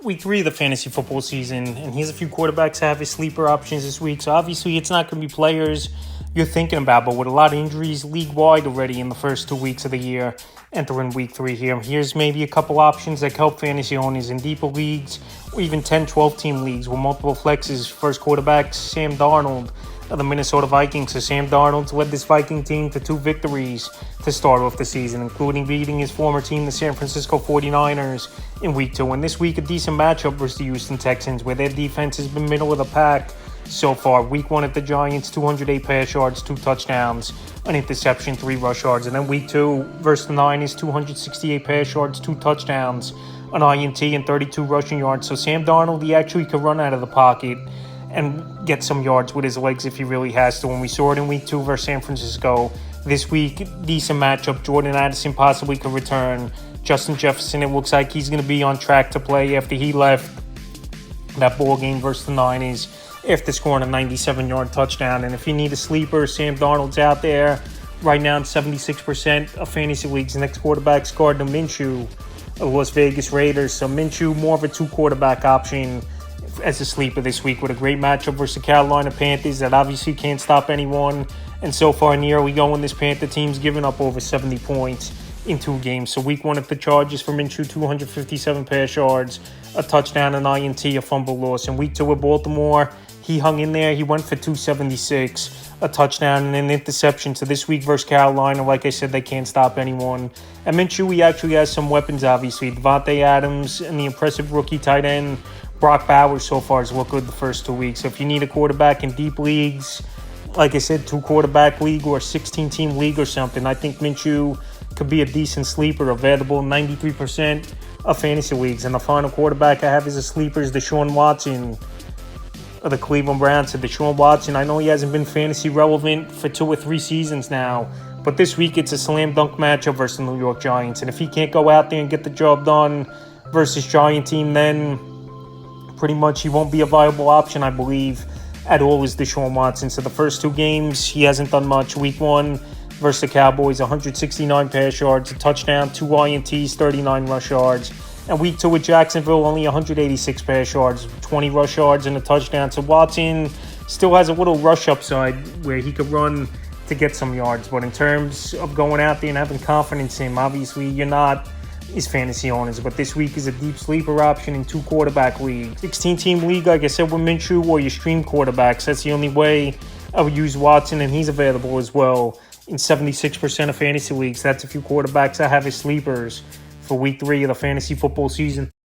week 3 of the fantasy football season, and here's a few quarterbacks that have his sleeper options this week. So obviously it's not going to be players you're thinking about, but with a lot of injuries league-wide already in the first 2 weeks of the year, entering week 3 here. Here's maybe a couple options that help fantasy owners in deeper leagues, or even 10, 12-team leagues with multiple flexes. First quarterback, Sam Darnold of the Minnesota Vikings. So Sam Darnold's led this Viking team to 2 victories to start off the season, including beating his former team, the San Francisco 49ers, in week 2. And this week, a decent matchup versus the Houston Texans, where their defense has been middle of the pack so far. Week 1 at the Giants, 208 pass yards, 2 touchdowns, an interception, 3 rush yards. And then week 2 versus the Niners, 268 pass yards, 2 touchdowns, an INT, and 32 rushing yards. So Sam Darnold, he actually could run out of the pocket and get some yards with his legs if he really has to. When we saw it in week 2 versus San Francisco, this week, decent matchup. Jordan Addison possibly could return. Justin Jefferson, it looks like he's going to be on track to play after he left that ball game versus the Niners after scoring a 97-yard touchdown. And if you need a sleeper, Sam Darnold's out there right now in 76% of fantasy leagues. Next quarterback's Gardner Minshew of the Las Vegas Raiders. So Minshew, more of a 2-quarterback option as a sleeper this week, with a great matchup versus the Carolina Panthers that obviously can't stop anyone. And so far in the year we go, in this Panther team's given up over 70 points in 2 games. So week 1 at the Chargers for Minshew, 257 pass yards, a touchdown, an INT, a fumble loss. And week 2 at Baltimore, he hung in there. He went for 276, a touchdown, and an interception. So this week versus Carolina, like I said, they can't stop anyone. And Minshew, he actually has some weapons, obviously. Devontae Adams and the impressive rookie tight end Brock Bowers so far has looked good the first 2 weeks. So if you need a quarterback in deep leagues, like I said, 2-quarterback league or a 16-team league or something, I think Minshew could be a decent sleeper, available in 93% of fantasy leagues. And the final quarterback I have as a sleeper is Deshaun Watson of the Cleveland Browns. So Deshaun Watson, I know he hasn't been fantasy relevant for 2 or 3 seasons now, but this week it's a slam dunk matchup versus the New York Giants. And if he can't go out there and get the job done versus Giant team, then pretty much he won't be a viable option, I believe, at all, is Deshaun Watson. So the first 2 games, he hasn't done much. Week 1 versus the Cowboys, 169 pass yards, a touchdown, 2 INTs, 39 rush yards. And week 2 with Jacksonville, only 186 pass yards, 20 rush yards, and a touchdown. So Watson still has a little rush upside where he could run to get some yards. But in terms of going out there and having confidence in him, obviously you're not his fantasy owners. But this week is a deep sleeper option in 2-quarterback league. 16-team league, like I said, with Minshew, or your stream quarterbacks. That's the only way I would use Watson, and he's available as well in 76% of fantasy leagues. That's a few quarterbacks I have as sleepers for week 3 of the fantasy football season.